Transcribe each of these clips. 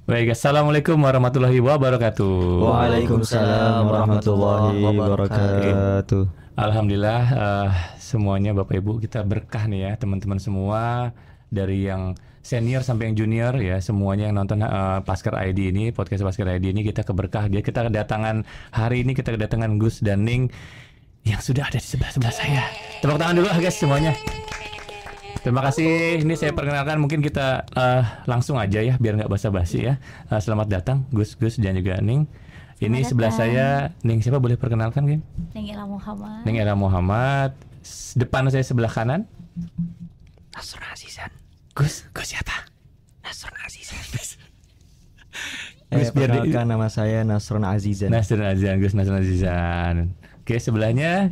Baik, assalamualaikum warahmatullahi wabarakatuh. Waalaikumsalam warahmatullahi wabarakatuh. Alhamdulillah, semuanya Bapak Ibu kita berkah nih ya, teman-teman semua dari yang senior sampai yang junior ya, semuanya yang nonton Pasker ID ini, podcast Pasker ID ini kita keberkah. Kita kedatangan hari ini kita kedatangan Gus dan Ning yang sudah ada di sebelah saya. Tepuk tangan dulu guys semuanya. Terima kasih. Ini saya perkenalkan, mungkin kita langsung aja ya biar nggak basa-basi ya. Selamat datang Gus dan juga Ning. Ini sebelah saya Ning, siapa boleh perkenalkan Ning? Ning Ella Muhammad. Ning Ella Muhammad. Depan saya sebelah kanan Nasrul Azizan. Gus siapa? Nasrul Azizan. Perkenalkan nama saya Nasrul Azizan. Nasrul Azizan. Oke, sebelahnya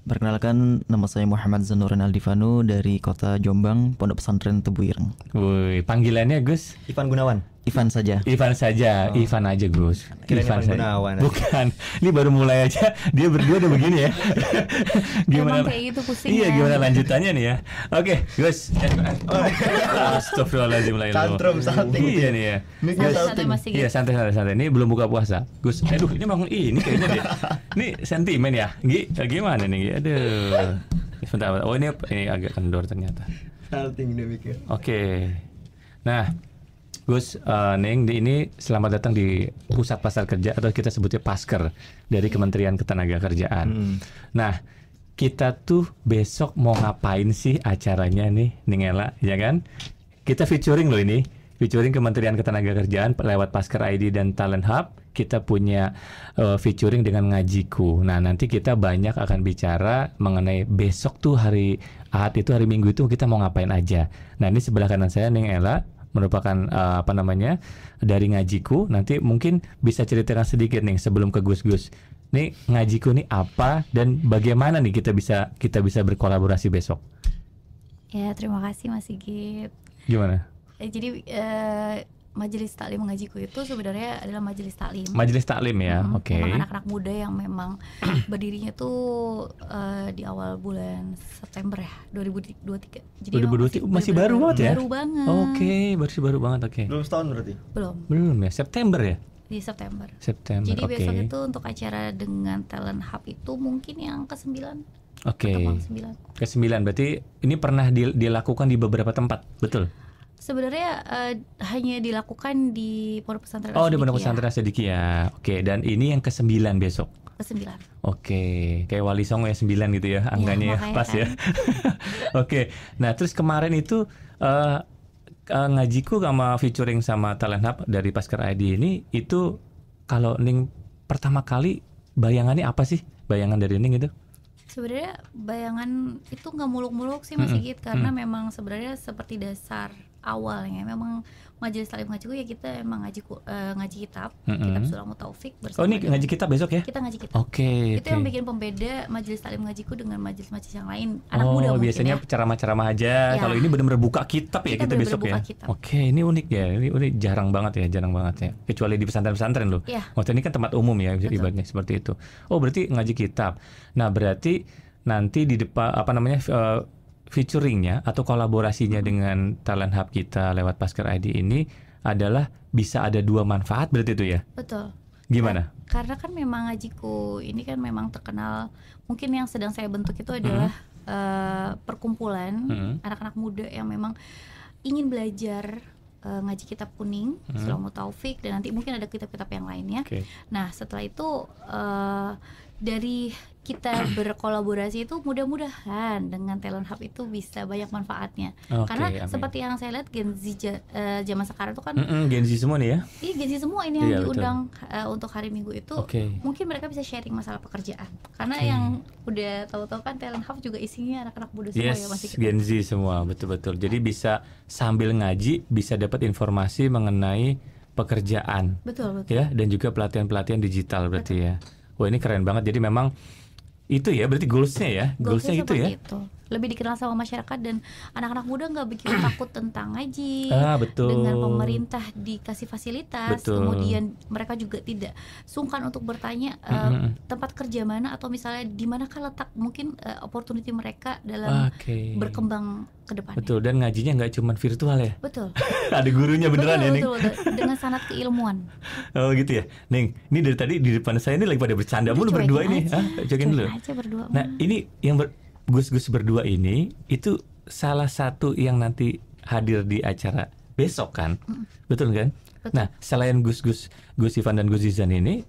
Perkenalkan, nama saya Muhammad Zanurin Aldifanu dari kota Jombang, Pondok Pesantren Tebu Ireng. Wih, panggilannya Gus? Ivan Gunawan. Ivan saja. Ivan saja, Ivan aja Gus. Ivan Gunawan. Bukan, ini baru mulai aja dia berdua udah begini ya. Gimana? Emang kayak gitu pusing iya, ya. gimana lanjutannya nih ya? Oke, Gus. Astagfirullahaladzim. Tantrum salting. Iya nih ya. Santai masih Iya, santai. Ini belum buka puasa. Gus, aduh ini memang ini kayaknya deh. Ini sentimen ya. Gimana nih? Aduh. Sebentar. Oh, ini agak kendor ternyata. Salting dia mikir. Oke. Nah, Gus, Ning, ini selamat datang di Pusat Pasar Kerja atau kita sebutnya Pasker dari Kementerian Ketenagakerjaan. Nah, kita tuh besok mau ngapain sih acaranya nih, Ning Ella, ya kan? Kita featuring loh ini, featuring Kementerian Ketenagakerjaan lewat Pasker ID dan Talent Hub. Kita punya featuring dengan Ngajiku. Nah, nanti kita banyak akan bicara mengenai besok tuh hari Ahad itu, hari Minggu itu kita mau ngapain aja. Nah, ini sebelah kanan saya Ning Ella merupakan dari Ngajiku. Nanti mungkin bisa ceritakan sedikit nih sebelum ke Gus. Nih Ngajiku nih apa dan bagaimana nih kita bisa berkolaborasi besok? Ya, terima kasih Mas Sigit. Gimana? Jadi Majelis Taklim Ngajiku itu sebenarnya adalah majelis taklim. Majelis taklim ya, oke. Memang anak-anak muda yang memang berdirinya tuh di awal bulan September ya, 2023. Jadi 2023 masih baru banget ya? Baru banget. Oke, baru banget, oke. Belum setahun berarti? Belum ya, September ya? di September. September, Jadi oke. besok itu untuk acara dengan Talent Hub itu mungkin yang ke-9. Oke. Ke-9. Ke-9 berarti ini pernah dilakukan di beberapa tempat, betul? Sebenarnya hanya dilakukan di Pondok Pesantren. Oh, di Pondok Pesantren Sidikiyah. Oke, dan ini yang ke-9 besok. Ke-9. Oke, kayak Wali Songo ya 9 gitu ya angkanya ya, pas kan. ya. Oke, nah terus kemarin itu Ngajiku sama featuring sama Talent Hub dari Pasker ID ini itu kalau Ning pertama kali bayangannya apa sih? Bayangan dari Ning itu? Sebenarnya bayangan itu nggak muluk-muluk sih Mas Sigit, karena memang sebenarnya seperti dasar awalnya memang Majelis Taklim Ngajiku ya kita emang ngaji kitab Sulamut Taufik bersama. Oh, ini ngaji kitab besok ya? Kita ngaji kitab. Oke. Itu yang bikin pembeda Majelis Taklim Ngajiku dengan majelis-majelis yang lain. Anak muda mungkin biasanya ya. ceramah-ceramah aja. Ya. Kalau ini benar-benar buka kitab ya kita besok ya. Kitab. Oke, ini unik ya. Ini jarang banget ya. Kecuali di pesantren-pesantren loh. Ya. Ini kan tempat umum ya ibaratnya seperti itu. Oh, berarti ngaji kitab. Nah, berarti nanti di depan featuringnya atau kolaborasinya dengan Talent Hub kita lewat Pasker ID ini adalah bisa ada 2 manfaat berarti itu ya? Betul. Gimana? Karena kan memang Ngajiku ini kan memang terkenal, mungkin yang sedang saya bentuk itu adalah perkumpulan anak-anak muda yang memang ingin belajar ngaji kitab kuning, Sulamut Taufik, dan nanti mungkin ada kitab-kitab yang lainnya. Nah, setelah itu dari kita berkolaborasi itu mudah-mudahan dengan Talent Hub itu bisa banyak manfaatnya. Karena amin. Seperti yang saya lihat Gen Z zaman sekarang itu kan Gen Z semua nih ya? Iya, Gen Z semua ini yang diundang untuk hari Minggu itu. Mungkin mereka bisa sharing masalah pekerjaan. Karena yang udah tahu-tahu kan Talent Hub juga isinya anak-anak muda semua ya masih Gen Z semua, betul-betul. Jadi bisa sambil ngaji bisa dapat informasi mengenai pekerjaan. Betul. Ya, dan juga pelatihan-pelatihan digital berarti ya. Wah, ini keren banget. Jadi memang itu ya berarti goalsnya ya. Goalsnya itu ya. lebih dikenal sama masyarakat, dan anak-anak muda nggak begitu takut tentang ngaji. Betul. Dengan pemerintah dikasih fasilitas, Betul. kemudian mereka juga tidak sungkan untuk bertanya tempat kerja mana, atau misalnya di manakah letak mungkin opportunity mereka dalam berkembang ke depannya. Betul, dan ngajinya nggak cuma virtual ya. Betul. Ada gurunya beneran ya, Ning. Betul. Dengan sanad keilmuan. Oh gitu ya, Ning. Ini dari tadi di depan saya ini lagi pada bercanda mulu berdua ini. Cobain dulu. Aja berdua. Nah, ini yang Gus-Gus berdua ini itu salah satu yang nanti hadir di acara besok kan, betul kan? Betul. Nah, selain Gus Ivan dan Gus Zizan ini,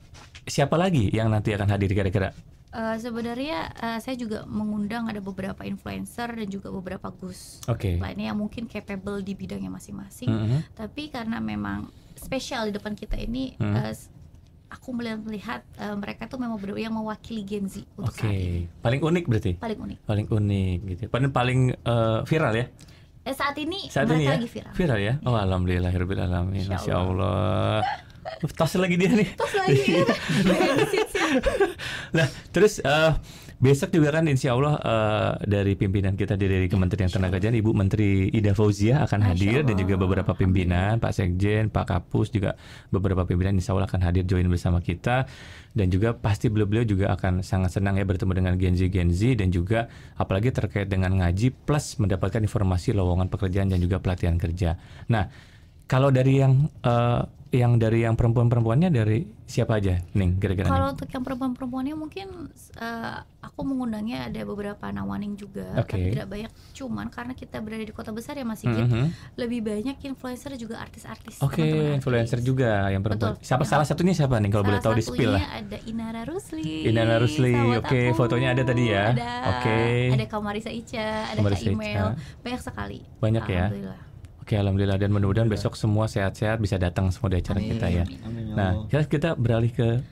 siapa lagi yang nanti akan hadir kira-kira? Sebenarnya saya juga mengundang ada beberapa influencer dan juga beberapa Gus lainnya yang mungkin capable di bidangnya masing-masing. Tapi karena memang spesial di depan kita ini, aku melihat mereka tuh memang yang mewakili Gen Z untuk saat ini. Paling unik berarti? Paling unik gitu. Paling viral ya? Saat ini mereka ya? Lagi viral. Viral ya? Oh alhamdulillahirabbil alamin. Masya Allah. Tas lagi dia nih. Tas lagi. Nah, terus besok juga kan insya Allah dari pimpinan kita dari Kementerian Tenaga Kerjaan, Ibu Menteri Ida Fauziah akan hadir, dan juga beberapa pimpinan, Pak Sekjen, Pak Kapus, juga beberapa pimpinan insya Allah akan hadir join bersama kita. Dan juga pasti beliau juga akan sangat senang ya bertemu dengan Gen Z, dan juga apalagi terkait dengan ngaji plus mendapatkan informasi lowongan pekerjaan dan juga pelatihan kerja. Nah, kalau dari yang perempuan-perempuannya dari siapa aja, Ning, kira-kira? Kalau untuk yang perempuan-perempuannya mungkin aku mengundangnya ada beberapa nawaning juga, tapi tidak banyak. Cuman karena kita berada di kota besar ya Mas Sigit, lebih banyak influencer juga artis-artis. Influencer juga yang perempuan. Siapa salah satunya siapa nih kalau boleh tahu di spill lah? Ada Inara Rusli. Fotonya ada tadi ya. Ada Kamarisa Ica, ada Kak Email. Banyak sekali. Banyak ya. Alhamdulillah, dan mudah-mudahan besok semua sehat-sehat bisa datang semua di acara kita ya. Nah, kita beralih ke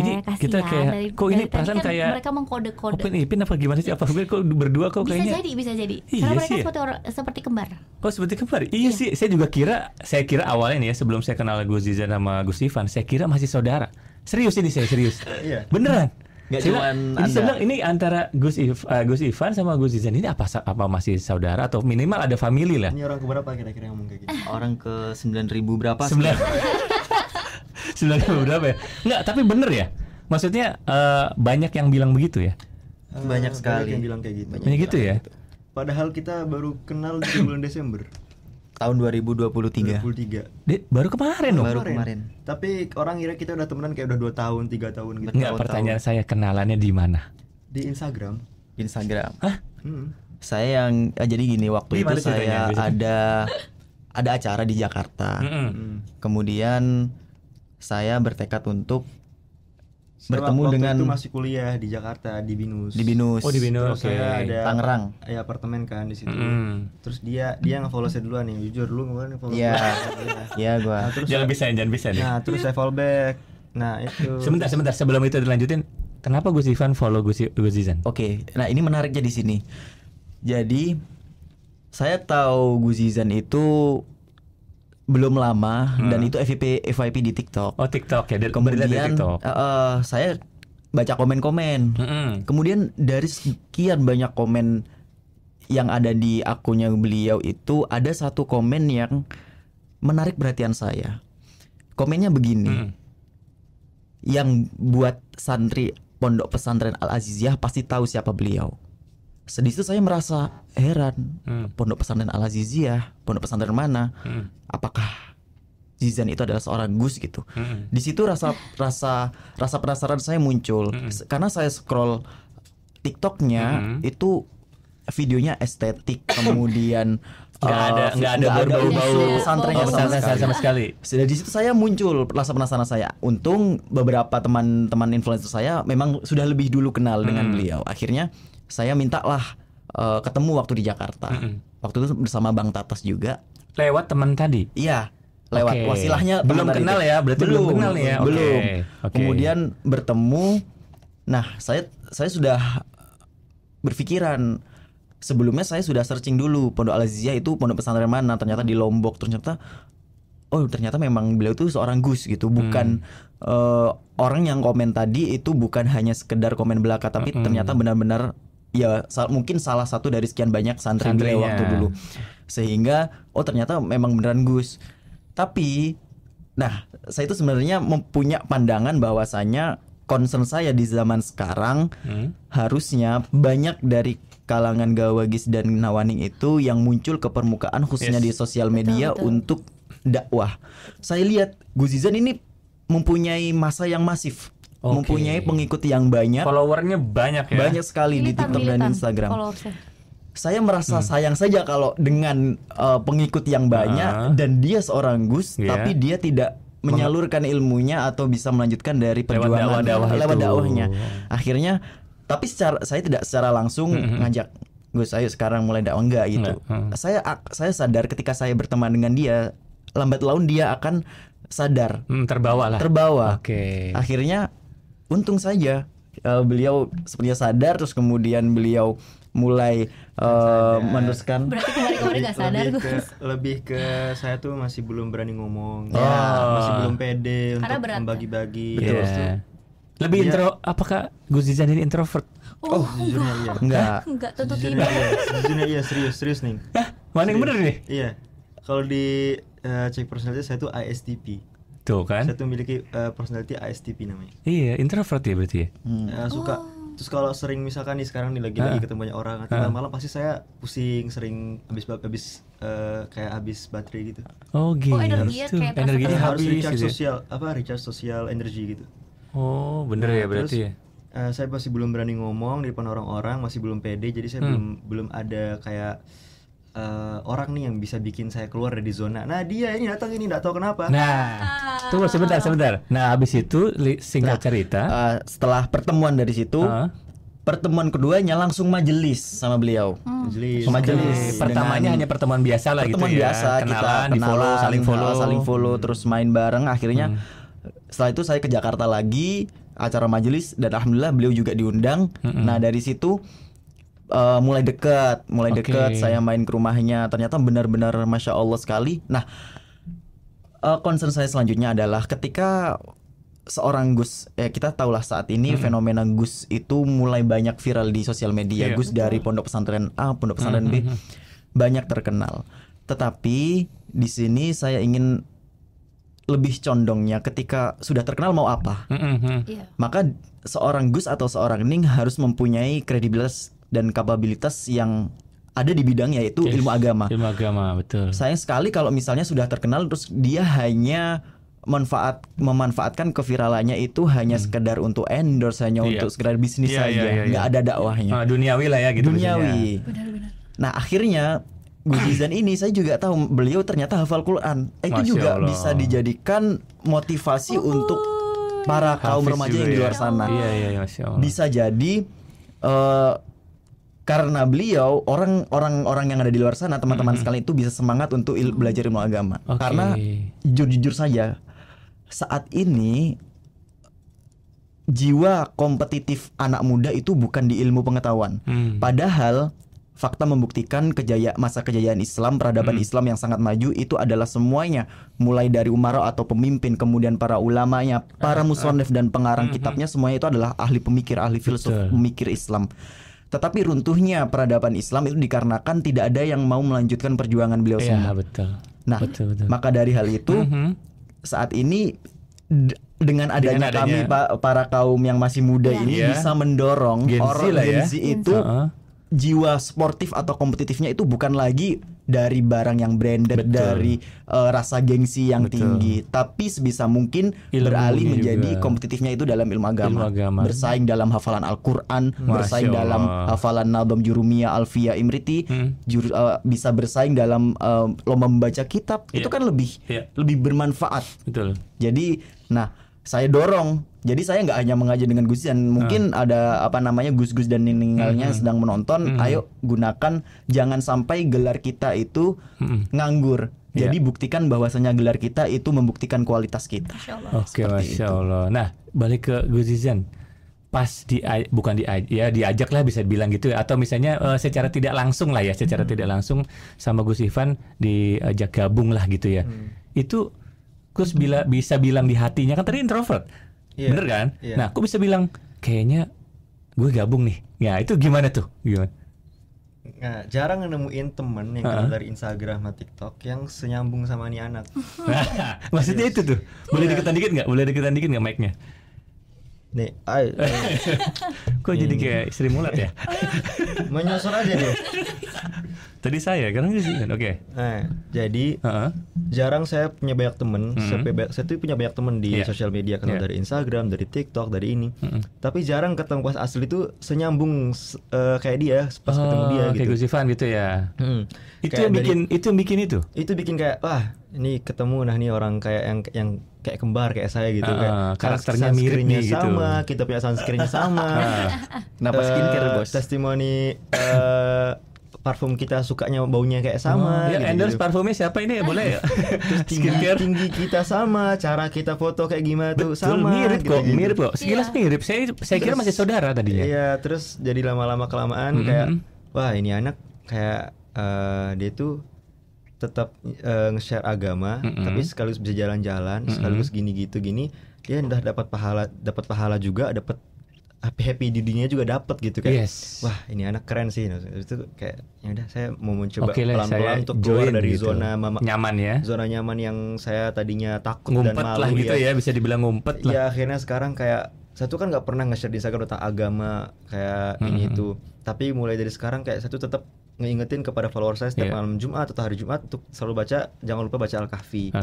ini kita kayak kok ini perasaan kan kayak mereka mengkode-kode. Open Ipin apa gimana sih? Apa kok berdua kok kayaknya? Bisa jadi. Karena mereka seperti kembar. Oh, seperti kembar. Iya sih, saya kira awalnya nih ya, sebelum saya kenal Gus Zizan sama Gus Ivan, saya kira masih saudara. Serius ini saya serius. Beneran. Nggak cuman Anda. Ini antara Gus Ivan sama Gus Zizan ini apa masih saudara atau minimal ada family lah? Ini orang keberapa kira-kira ngomong kayak gitu? Orang ke 9.000 berapa? 9.000 berapa ya? Enggak, tapi bener ya? Maksudnya banyak yang bilang begitu ya? Banyak sekali. Banyak yang bilang kayak gitu. Banyak gitu ya? Padahal kita baru kenal di bulan Desember tahun 2023. Baru kemarin dong. Baru kemarin. Tapi orang kira kita udah temenan kayak udah 2 tahun, 3 tahun gitu. Enggak, pertanyaan saya kenalannya di mana? Di Instagram. Hah? Saya yang jadi gini, waktu itu saya ada acara di Jakarta. Kemudian saya bertekad untuk bertemu dengan itu masih kuliah di Jakarta di Binus. Oh, di Binus. Saya ada Tangerang. Ya apartemen kan di situ. Terus dia nge-follow saya duluan nih. Jujur lu kemarin follow. Iya, gua. Nah, terus jangan bisa nih. Nah, terus saya follow back. Nah, itu. Sebentar sebelum itu dilanjutin. Kenapa Gus Ivan follow Gus Zizan? Oke. Nah, ini menariknya di sini. Jadi saya tahu Gus Zizan itu belum lama dan itu FYP di TikTok. Oh, TikTok ya. Kemudian TikTok. Saya baca komen-komen. Kemudian dari sekian banyak komen yang ada di akunnya beliau itu ada satu komen yang menarik perhatian saya. Komennya begini. Yang buat santri Pondok Pesantren Al Aziziyah pasti tahu siapa beliau. Di situ saya merasa heran. Pondok Pesantren Al Aziziyah, pondok pesantren mana? Apakah Zizan itu adalah seorang Gus gitu? Di situ rasa penasaran saya muncul. Karena saya scroll TikToknya itu videonya estetik, kemudian nggak ada bau-bau pesantrennya sama sekali. Di situ saya muncul rasa penasaran saya. Untung beberapa teman-teman influencer saya memang sudah lebih dulu kenal dengan beliau. Akhirnya saya mintalah ketemu waktu di Jakarta. Waktu itu bersama Bang Tatas juga. Lewat teman tadi? Iya, lewat wasilahnya. Belum kenal ya, berarti belum kenal nih ya? Belum. Kemudian bertemu. Nah, saya sudah berpikiran. Sebelumnya saya sudah searching dulu Pondok Al Aziziyah itu pondok pesantren mana. Ternyata di Lombok. Ternyata memang beliau itu seorang Gus gitu. Bukan orang yang komen tadi itu bukan hanya sekedar komen belaka, tapi ternyata benar-benar ya mungkin salah satu dari sekian banyak santri beliau waktu dulu. Sehingga ternyata memang beneran Gus. Tapi nah, saya itu sebenarnya mempunyai pandangan bahwasanya concern saya di zaman sekarang harusnya banyak dari kalangan Gawagis dan Nawaning itu yang muncul ke permukaan khususnya di sosial media untuk dakwah. Saya lihat Gus Zizan ini mempunyai masa yang masif, mempunyai pengikut yang banyak, followernya banyak ya. Banyak sekali di TikTok dan Instagram. Saya merasa sayang saja kalau dengan pengikut yang banyak dan dia seorang Gus, tapi dia tidak menyalurkan ilmunya atau bisa melanjutkan dari perjuangan lewat dakwahnya. Akhirnya, tapi saya tidak secara langsung ngajak Gus, ayo sekarang mulai dakwah, enggak gitu. Saya sadar ketika saya berteman dengan dia, lambat laun dia akan sadar, terbawa. Akhirnya untung saja beliau sepertinya sadar, terus kemudian beliau mulai meneruskan. Berarti kemarin gak sadar lebih ke saya tuh masih belum berani ngomong, masih belum pede untuk membagi-bagi. Lebih intro. Apakah Gus Zizan ini introvert? Jujurnya iya. Enggak, tentu tidak. Jujurnya iya, serius nih. Mana yang bener nih? Iya. Kalau di cek personality saya tuh ISTP. Tuh kan? Saya tuh memiliki personality ISTP namanya. Iya, introvert ya berarti ya. Suka. Terus kalau sering misalkan nih sekarang nih lagi ketemu banyak orang, nanti malam pasti saya pusing, sering habis kayak habis baterai gitu. Oh gitu. Energinya harus habis. recharge sosial energi gitu. Oh bener ya berarti ya. Saya masih belum berani ngomong di depan orang-orang, masih belum pede, jadi saya belum ada kayak orang nih yang bisa bikin saya keluar dari zona. Nah dia ini datang ini nggak tahu kenapa. Nah tunggu sebentar. Nah habis itu singkat cerita, setelah pertemuan dari situ, pertemuan keduanya langsung majelis sama beliau. Majelis. Pertamanya hanya pertemuan biasa lah gitu ya. Pertemuan biasa, kita kenalan, saling follow, terus main bareng. Akhirnya setelah itu saya ke Jakarta lagi, acara majelis, dan alhamdulillah beliau juga diundang. Nah dari situ mulai dekat, saya main ke rumahnya, ternyata benar-benar masya Allah sekali. Nah, concern saya selanjutnya adalah ketika seorang Gus, kita tahulah saat ini fenomena Gus itu mulai banyak viral di sosial media. Gus dari pondok pesantren A, pondok pesantren B, banyak terkenal. Tetapi di sini saya ingin lebih condongnya ketika sudah terkenal mau apa? Maka seorang Gus atau seorang Ning harus mempunyai kredibilitas dan kapabilitas yang ada di bidangnya, yaitu ilmu agama. Ilmu agama, betul. Sayang sekali kalau misalnya sudah terkenal terus dia hanya memanfaatkan keviralannya itu hanya sekedar untuk endorse, hanya untuk sekedar bisnis saja, nggak ada dakwahnya. Duniawi lah ya gitu. Duniawi. Benar. Nah akhirnya Gus Zizan ini saya juga tahu beliau ternyata hafal Quran. Itu juga bisa dijadikan motivasi untuk para kaum remaja yang di luar sana. Iya, Masya Allah. Bisa jadi karena beliau orang-orang yang ada di luar sana, teman-teman sekalian itu bisa semangat untuk belajar ilmu agama. Karena jujur saja saat ini jiwa kompetitif anak muda itu bukan di ilmu pengetahuan. Padahal fakta membuktikan masa kejayaan Islam, peradaban Islam yang sangat maju itu adalah semuanya, mulai dari umara atau pemimpin, kemudian para ulamanya, para musannif dan pengarang kitabnya, semuanya itu adalah ahli pemikir, ahli filsuf, pemikir Islam. Tetapi runtuhnya peradaban Islam itu dikarenakan tidak ada yang mau melanjutkan perjuangan beliau semua. Betul. Nah, maka dari hal itu saat ini dengan adanya kami para kaum yang masih muda ini bisa mendorong Gen Z itu jiwa sportif atau kompetitifnya itu bukan lagi dari barang yang branded, dari rasa gengsi yang tinggi, tapi sebisa mungkin beralih menjadi kompetitifnya itu dalam ilmu agama. Bersaing dalam hafalan Al-Quran, bersaing dalam hafalan Nadham Jurumiyah, Alfiyah, Imriti, bisa bersaing dalam lomba membaca kitab. Itu kan lebih bermanfaat. Betul. Jadi, saya dorong. Jadi saya nggak hanya mengajar dengan Gus Zizan, mungkin ada Gus-Gus dan Nininggalnya sedang menonton. Ayo gunakan, jangan sampai gelar kita itu nganggur. Jadi buktikan bahwasanya gelar kita itu membuktikan kualitas kita. Oke, Masya Allah. Nah, balik ke Gus Zizan. Pas diajak lah bisa bilang gitu ya, atau misalnya secara tidak langsung lah ya, tidak langsung sama Gus Ivan diajak gabung lah gitu ya. Itu Gus bisa bilang di hatinya, kan tadi introvert. Bener kan? Nah, aku bisa bilang kayaknya gue gabung nih. Ya itu gimana tuh? Gimana? Nah, jarang nemuin temen yang kenal dari Instagram atau TikTok yang senyambung sama nih anak. Maksudnya itu tuh. Boleh deketan dikit nggak? Boleh deketan dikit nggak mic-nya? Nih, Kok jadi kayak Sri Mulat ya? menyosor aja dia. Tadi saya, karena sih kan. Oke. Nah, jadi jarang saya punya banyak temen. Saya tuh punya banyak temen di sosial media, kenal dari Instagram, dari TikTok, dari ini. Tapi jarang ketemu pas asli tuh senyambung kayak dia pas ketemu dia gitu. Kayak Gusifan gitu ya. Itu yang bikin itu. Itu bikin kayak wah ini ketemu nah nih orang kayak yang kayak kembar kayak saya gitu, kayak karakternya mirip nih gitu. Sama, kita punya sunscreennya sama. Kenapa skincare bos? Testimoni parfum kita sukanya baunya kayak sama. Ya, endorse parfumnya siapa ini ya, boleh ya? Tinggi kita sama, cara kita foto kayak gimana tuh sama. Mirip gitu, kok, gitu. mirip kok. Sekilas mirip. Saya kira masih saudara tadinya. Iya, terus jadi lama-lama kelamaan kayak wah ini anak kayak dia tuh tetap nge-share agama, tapi sekaligus bisa jalan-jalan, sekaligus gini dia udah dapat pahala juga, dapat happy di dunia juga dapat gitu kayak. Wah, ini anak keren sih. Itu kayak ya udah saya mau mencoba pelan-pelan untuk keluar dari gitu. zona nyaman ya. Zona nyaman yang saya tadinya takut ngumpet dan malu lah gitu ya, bisa dibilang ngumpet lah. Iya, akhirnya sekarang kayak saya tuh kan nggak pernah nge-share di Instagram tentang agama kayak ini itu. Tapi mulai dari sekarang kayak saya tuh tetap ngeingetin kepada follower saya setiap malam Jumat atau hari Jumat untuk selalu baca, jangan lupa baca Al-Kahfi.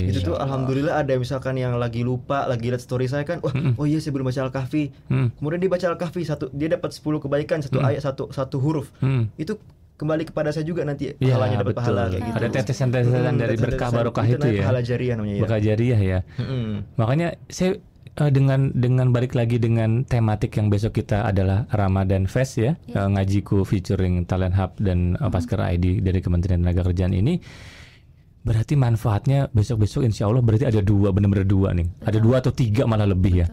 Itu tuh alhamdulillah ada misalkan yang lagi lupa, lagi lihat story saya kan, oh iya saya belum baca Al-Kahfi. Kemudian dia baca Al-Kahfi dia dapat 10 kebaikan, satu ayat, satu huruf. Itu kembali kepada saya juga nanti pahalanya, dapat pahala kayak gitu. Ada tetesan-tetesan dari berkah barokah itu ya. Pahala jariah namanya ya. Berkah jariah ya. Makanya saya dengan balik lagi dengan tematik yang besok kita adalah Ramadan Fest ya, ngajiku featuring Talent Hub dan Pasker ID dari Kementerian Tenagakerjaan ini, berarti manfaatnya besok-besok insya Allah berarti ada benar-benar dua nih. Ada 2 atau 3 malah lebih ya.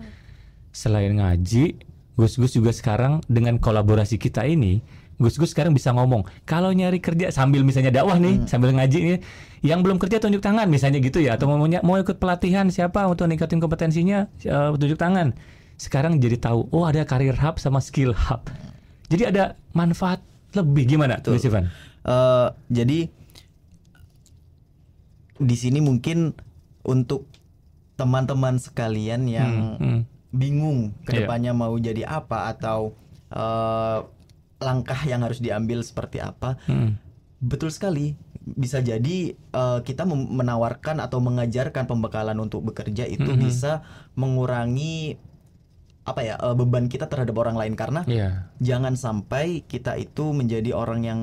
Selain ngaji, Gus juga sekarang dengan kolaborasi kita ini, Gus sekarang bisa ngomong kalau nyari kerja sambil misalnya dakwah nih, sambil ngaji nih, yang belum kerja tunjuk tangan misalnya gitu ya, atau mau ikut pelatihan siapa untuk ningkatin kompetensinya, tunjuk tangan. Sekarang jadi tahu, oh ada career hub sama skill hub. Jadi ada manfaat lebih. Gimana tuh Ivan? Jadi di sini mungkin untuk teman-teman sekalian yang bingung kedepannya mau jadi apa atau langkah yang harus diambil seperti apa. Betul sekali, bisa jadi kita menawarkan atau mengajarkan pembekalan untuk bekerja itu bisa mengurangi beban kita terhadap orang lain, karena jangan sampai kita itu menjadi orang yang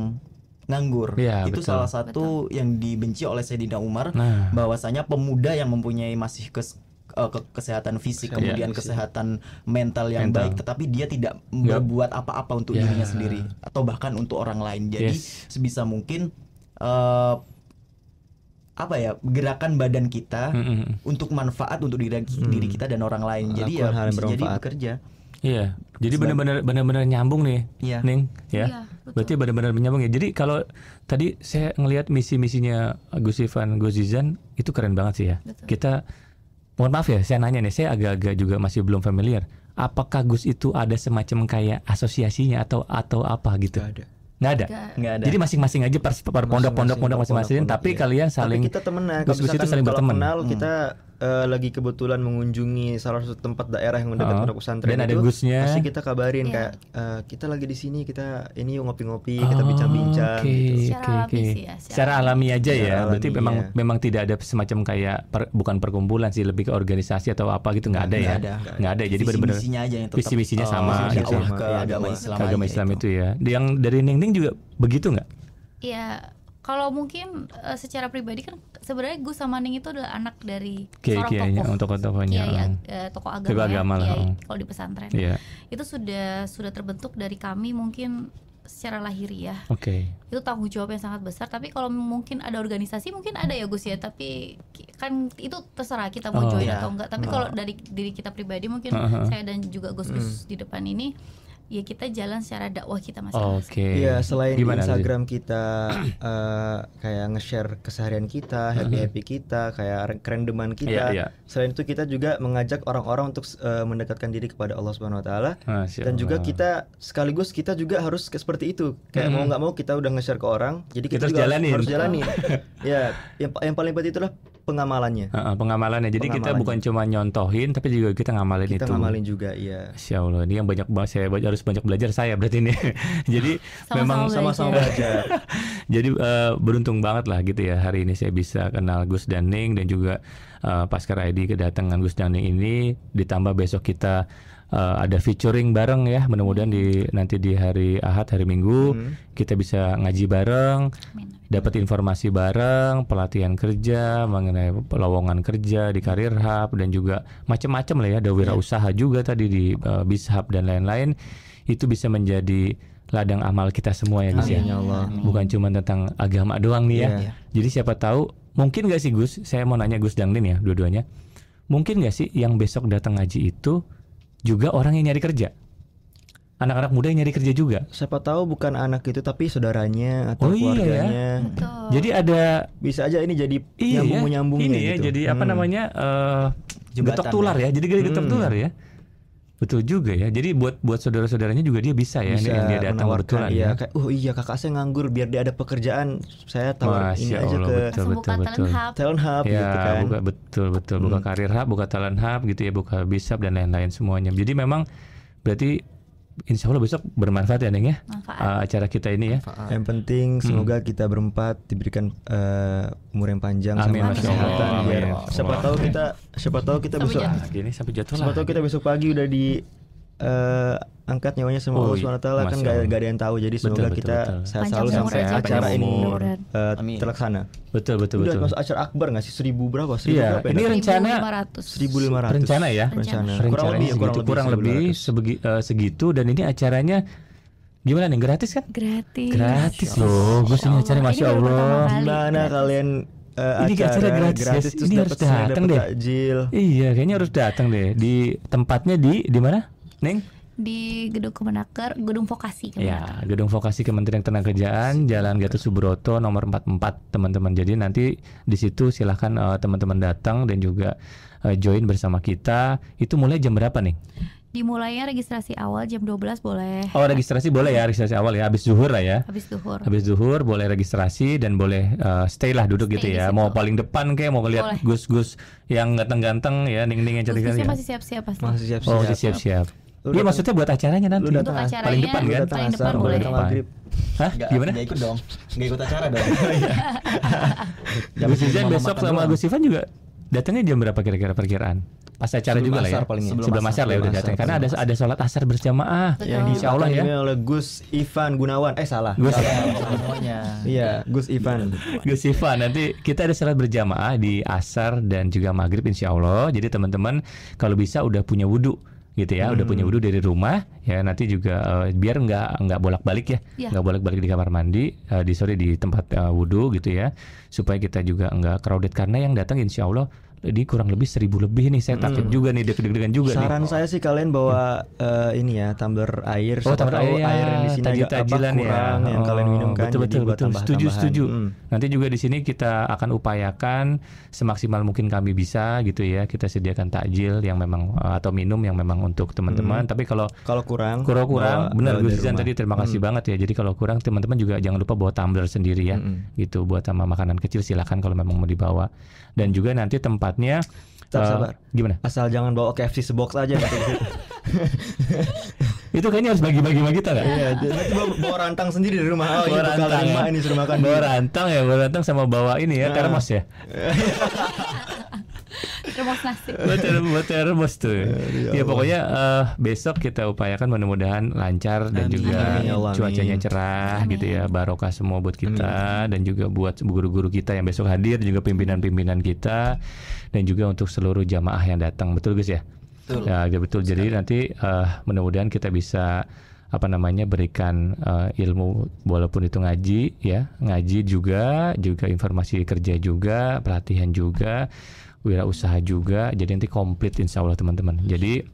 nganggur. Itu salah satu yang dibenci oleh Sayyidina Umar, bahwasanya pemuda yang mempunyai masih kesehatan fisik, kemudian kesehatan mental yang baik, tetapi dia tidak berbuat apa-apa untuk dirinya sendiri atau bahkan untuk orang lain. Jadi sebisa mungkin gerakan badan kita untuk manfaat untuk diri kita dan orang lain. Jadi bisa jadi bekerja. Iya, jadi benar-benar nyambung nih, Ning, ya. Berarti benar-benar menyambung ya. Jadi kalau tadi saya ngelihat misi-misinya Gus Ivan, Gus Zizan itu keren banget sih ya. Kita mohon maaf ya, saya nanya nih, saya agak-agak juga masih belum familiar. Apakah Gus itu ada semacam kayak asosiasinya atau apa gitu? Nggak ada. Jadi masing-masing aja per pondok-pondok masing-masing. Tapi kalian saling. Tapi kita temenan. Gus itu saling berteman. Kenal, kita lagi kebetulan mengunjungi salah satu tempat daerah yang mendekat pondok pesantren dan itu. ada Gusnya. Pasti kita kabarin kayak kita lagi di sini, kita ini yuk ngopi-ngopi, kita bincang-bincang. Gitu. Secara alami aja ya. Berarti memang tidak ada semacam kayak bukan perkumpulan sih, lebih ke organisasi atau apa gitu, nggak ada ya. Nggak ada. Jadi benar-benar visi misinya sama gitu. Ke agama Islam itu ya. Yang dari Ning juga begitu nggak? Iya. Kalau mungkin secara pribadi kan sebenarnya Gus sama Ning itu adalah anak dari seorang tokoh-tokohnya, tokoh agama lah. Kalau di pesantren itu sudah terbentuk dari kami mungkin secara lahiriah. Itu tanggung jawab yang sangat besar. Tapi kalau mungkin ada organisasi mungkin ada ya Gus ya. Tapi kan itu terserah kita mau join atau enggak. Tapi kalau dari diri kita pribadi mungkin saya dan juga Gus di depan ini ya kita jalan secara dakwah kita masing-masing. Oke. Iya, selain di Gimana, Instagram kita kayak nge-share keseharian kita, happy kita, kayak kerendeman kita. Iya. Selain itu kita juga mengajak orang-orang untuk mendekatkan diri kepada Allah Subhanahu wa taala. Masya Dan juga Allah. kita sekaligus kita juga harus seperti itu. Kayak mau nggak mau kita udah nge-share ke orang, jadi Kita kita, harus juga jalanin. harus jalanin. Ya, yang paling penting itulah pengamalannya. Pengamalannya. Jadi kita Pengamalannya. bukan cuma nyontohin, tapi juga kita ngamalin Kita itu. ngamalin juga, iya. Masya Allah, ini yang banyak banget saya harus banyak belajar saya berarti ini. Jadi Sama-sama memang belajar. Sama-sama belajar. jadi beruntung banget lah gitu ya hari ini saya bisa kenal Gus dan Ning, dan juga Paskar ID kedatangan Gus dan Ning ini, ditambah besok kita ada featuring bareng ya, mudah-mudahan nanti di hari Ahad, hari Minggu kita bisa ngaji bareng, Amin. dapat informasi bareng, pelatihan kerja mengenai lowongan kerja di Karir Hub, dan juga macam-macam lah ya, ada wirausaha juga tadi di Bishub dan lain-lain. Itu bisa menjadi ladang amal kita semua ya Gus ya. Amin ya Allah. Bukan cuma tentang agama doang nih ya. Iya. Jadi siapa tahu, mungkin gak sih Gus, saya mau nanya Gus dan Nin ya, dua-duanya, mungkin gak sih yang besok datang ngaji itu juga orang yang nyari kerja, anak-anak muda yang nyari kerja juga? Siapa tahu bukan anak itu tapi saudaranya atau Oh, iya ya. keluarganya. Betul. Jadi ada Bisa aja ini jadi iya ya, nyambung-nyambungnya ini ya, gitu. jadi apa namanya, getok tular ya, jadi getok tular ya. Betul juga ya. Jadi buat saudara-saudaranya juga dia bisa ya, Bisa yang dia datang menawarkan, kebetulan iya, ya. kayak iya kakak saya nganggur, biar dia ada pekerjaan, saya tawar ini Masya aja Allah, ke betul. Langsung buka talent hub. Talent Hub Ya, gitu kan. buka buka Karir Hub, buka Talent Hub gitu ya, buka Bishub dan lain-lain semuanya. Jadi memang berarti insya Allah besok bermanfaat ya Neng ya, Manfaat. acara kita ini ya. Yang penting semoga kita berempat diberikan umur yang panjang Amin, sama Masya kesehatan Allah, biar amin. siapa tahu kita Sampai besok jatuh. Gini sampai jatuh siapa lah. tahu kita besok pagi udah di angkat nyawanya sama Oh, Allah SWT kan Masya nggak Allah. ada yang tahu, jadi Betul, semoga betul, kita betul. sehat Panjang selalu umur sampai aja, acara panjang ini umur. Amin. terlaksana. Betul. Udah masuk acara akbar nggak sih, 1000 berapa? 1000 Iya, berapa ya? ini rencana 1.500. 1.500 rencana ya. rencana. Rencananya segitu, kurang lebih 1.500. segitu, dan ini acaranya gimana nih, gratis kan? Gratis. Gratis loh, Gus, ini acara Masya Ini baru pertama Allah. kali. Gimana Gratis. kalian Ini acara gratis, guys. terus Ini harus dapat datang deh. takjil. Iya, kayaknya harus datang deh. Di tempatnya di mana, Neng? Di Gedung Kemenaker, Gedung Vokasi Kemenaker. Ya, Gedung Vokasi Kementerian Ketenagakerjaan, Jalan Gatot Subroto nomor 44, teman-teman. Jadi nanti di situ silahkan teman-teman datang dan juga join bersama kita. Itu mulai jam berapa nih? Dimulainya registrasi awal jam 12 boleh. Oh, registrasi boleh ya, registrasi awal ya, habis zuhur lah ya. Habis duhur. Habis zuhur boleh registrasi dan boleh stay lah, duduk gitu Stay di ya. situ. Mau paling depan kayak mau lihat Boleh. Gus-gus yang ganteng-ganteng ya, Ning-ning yang cantik Khususnya ya. masih siap-siap pasti. Masih siap-siap. Oh, siap-siap. Lu Iya, datang- maksudnya buat acaranya nanti. Lu datang Untuk asar. acaranya paling depan kan? paling depan asar, boleh. datang maghrib. Hah? Gimana? Gak ikut dong, gak ikut acara dong. Gus Izan Cuma besok makan sama doang. Gus Ivan juga datangnya jam berapa kira-kira perkiraan? Pas acara Sebelum juga lah ya. asar paling ya. Sebelum asar lah ya udah Sebelum datang. asar, Karena sebelum ada sholat asar berjamaah. Betul. Yang Insya Allah ya. dipakai oleh Gus Ivan Gunawan. Salah. Gus Semuanya. Iya, Gus Ivan. Gus Ivan, nanti kita ada sholat berjamaah di asar dan juga maghrib insya Allah. Jadi teman-teman kalau bisa udah punya wudhu gitu ya, udah punya wudhu dari rumah ya, nanti juga biar nggak bolak-balik ya, Iya. nggak bolak-balik di kamar mandi, di tempat wudhu gitu ya, supaya kita juga nggak crowded, karena yang datang insya Allah di kurang lebih 1000 lebih nih. Saya takut juga nih, deg-degan juga nih. Saran saya sih kalian bawa ini ya, tumbler air. Oh, Siapa tumbler tahu air ya, air yang di sini agak tajil-tajilan ya. kurang yang kalian minum kan. Betul, jadi betul, buat betul. tambah-tambahan. Setuju. Nanti juga di sini kita akan upayakan semaksimal mungkin kami bisa gitu ya. Kita sediakan takjil yang memang atau minum yang memang untuk teman-teman. Tapi kalau Kalau kurang, kurang, benar bawa Gus dari Izan rumah. tadi, terima kasih banget ya. Jadi kalau kurang, teman-teman juga jangan lupa bawa tumbler sendiri ya. Gitu buat sama makanan kecil, silakan kalau memang mau dibawa. Dan juga nanti tempatnya Sabar. gimana? Asal jangan bawa KFC sebox aja gitu. Itu kayaknya harus bagi-bagi sama kita nggak? Iya, nanti bawa rantang sendiri di rumah. Oh, Bawa ini bekal rantang rumah ya. ini suruh makan. Bawa rantang ya, bawa rantang sama bawa ini ya, termos ya. Termos nasi. Buat termos tuh. Ya pokoknya besok kita upayakan mudah-mudahan lancar dan juga Amin, ya Allah, cuacanya amin. cerah gitu ya, barokah semua buat kita dan juga buat guru-guru kita yang besok hadir, juga pimpinan-pimpinan kita dan juga untuk seluruh jamaah yang datang. Betul Gus ya? Betul. Ya, betul. Jadi nanti mudah-mudahan kita bisa berikan ilmu walaupun itu ngaji ya, ngaji juga informasi kerja juga, pelatihan juga, wirausaha juga. Jadi nanti komplit insya Allah teman-teman. Jadi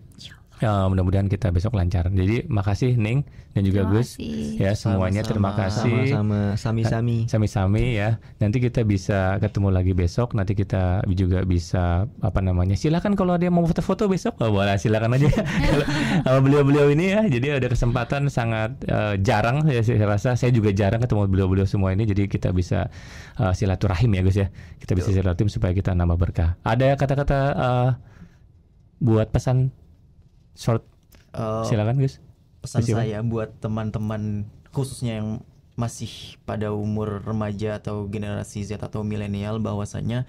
Mudah-mudahan kita besok lancar. Jadi makasih Ning dan juga Terima Gus kasih. ya semuanya. Terima kasih. Sama-sama, sami-sami. Ya. Nanti kita bisa ketemu lagi besok. Nanti kita juga bisa silakan kalau ada yang mau foto-foto besok, boleh silakan aja. Kalau beliau-beliau ini ya. Jadi ada kesempatan sangat jarang ya, saya rasa saya juga jarang ketemu beliau-beliau semua ini. Jadi kita bisa silaturahim ya Gus ya. Kita bisa silaturahim supaya kita nambah berkah. Ada kata-kata buat pesan short, silakan Gus. Pesan saya buat teman-teman khususnya yang masih pada umur remaja atau generasi Z atau milenial, bahwasanya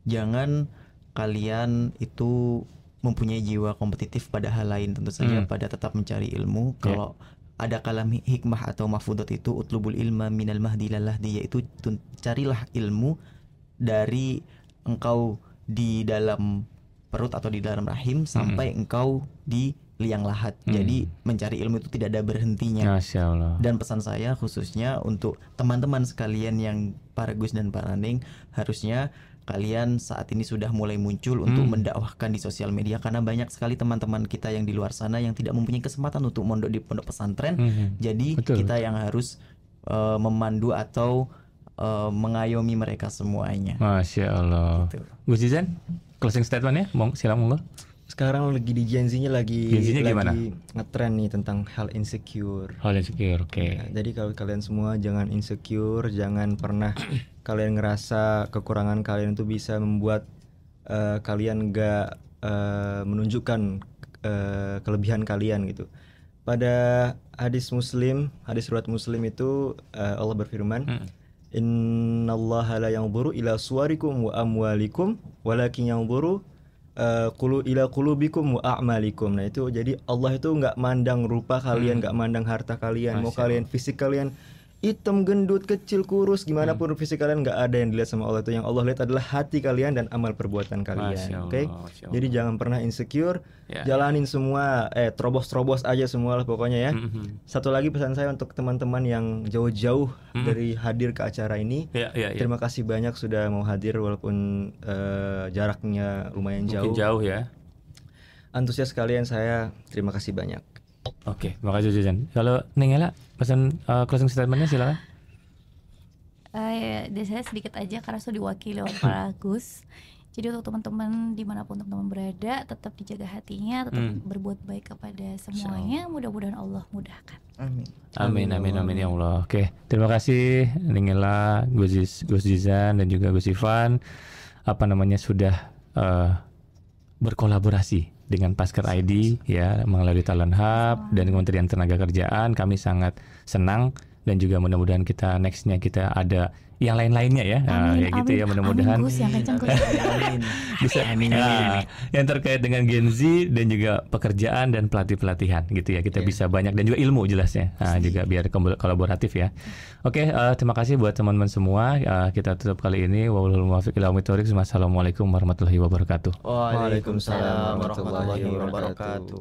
jangan kalian itu mempunyai jiwa kompetitif pada hal lain, tentu saja pada tetap mencari ilmu. Kalau ada kalam hikmah atau mahfudat itu utlubul ilma minal mahdi lalahdi, yaitu carilah ilmu dari engkau di dalam perut atau di dalam rahim sampai engkau di liang lahat. Jadi mencari ilmu itu tidak ada berhentinya. Masya Allah. Dan pesan saya khususnya untuk teman-teman sekalian yang para Gus dan para Ning, harusnya kalian saat ini sudah mulai muncul untuk mendakwahkan di sosial media, karena banyak sekali teman-teman kita yang di luar sana yang tidak mempunyai kesempatan untuk mondok di pondok pesantren. Jadi kita yang harus memandu atau mengayomi mereka semuanya. Masya Allah. Gitu. Gus Zizan, closing statement ya, silakan monggo. Sekarang lagi di Gen Z-nya lagi gimana? ngetren nih tentang hal insecure. Hal insecure, oke. Ya, jadi kalau kalian semua jangan insecure, jangan pernah kalian ngerasa kekurangan kalian itu bisa membuat kalian gak menunjukkan kelebihan kalian gitu. Pada hadis riwayat Muslim itu Allah berfirman, Innallaha la yanzuru ila suwarikum wa amwalikum walakin yanzuru ila qulubikum wa a'malikum. Nah itu jadi Allah itu nggak mandang rupa kalian, nggak mandang harta kalian. Mau kalian fisik kalian hitam, gendut, kecil, kurus, gimana pun fisik kalian, nggak ada yang dilihat sama Allah. Itu yang Allah lihat adalah hati kalian dan amal perbuatan kalian. Oke? Jadi jangan pernah insecure, jalanin semua, terobos-terobos aja semua lah pokoknya ya. Satu lagi pesan saya untuk teman-teman yang jauh-jauh dari hadir ke acara ini. Terima kasih banyak sudah mau hadir walaupun jaraknya lumayan jauh. Mungkin jauh ya. Antusias kalian saya terima kasih banyak. Oke, makasih Zizan. Kalau Ningela, pesan closing statementnya silakan. Dari saya sedikit aja karena sudah diwakili oleh Pak Gus. Jadi untuk teman-teman dimanapun teman-teman berada, tetap dijaga hatinya, tetap berbuat baik kepada semuanya. Mudah-mudahan Allah mudahkan. Amin ya Allah. Oke, terima kasih Ningela, Gus Zizan dan juga Gus Ivan. Sudah berkolaborasi dengan Pasker ID ya melalui Talent Hub dan Kementerian Tenaga Kerjaan. Kami sangat senang dan juga mudah-mudahan kita nextnya kita ada yang lain-lainnya ya. Amin, gitu ya, mudah-mudahan Gus, yang kencang Gus. bisa yang terkait dengan Gen Z dan juga pekerjaan dan pelatihan gitu ya. Kita bisa banyak dan juga ilmu jelasnya. Juga biar kolaboratif ya. Oke, terima kasih buat teman-teman semua. Kita tutup kali ini. Wallahul muwaffiq ila aqwamit thoriq. Wassalamualaikum warahmatullahi wabarakatuh. Waalaikumsalam warahmatullahi wabarakatuh.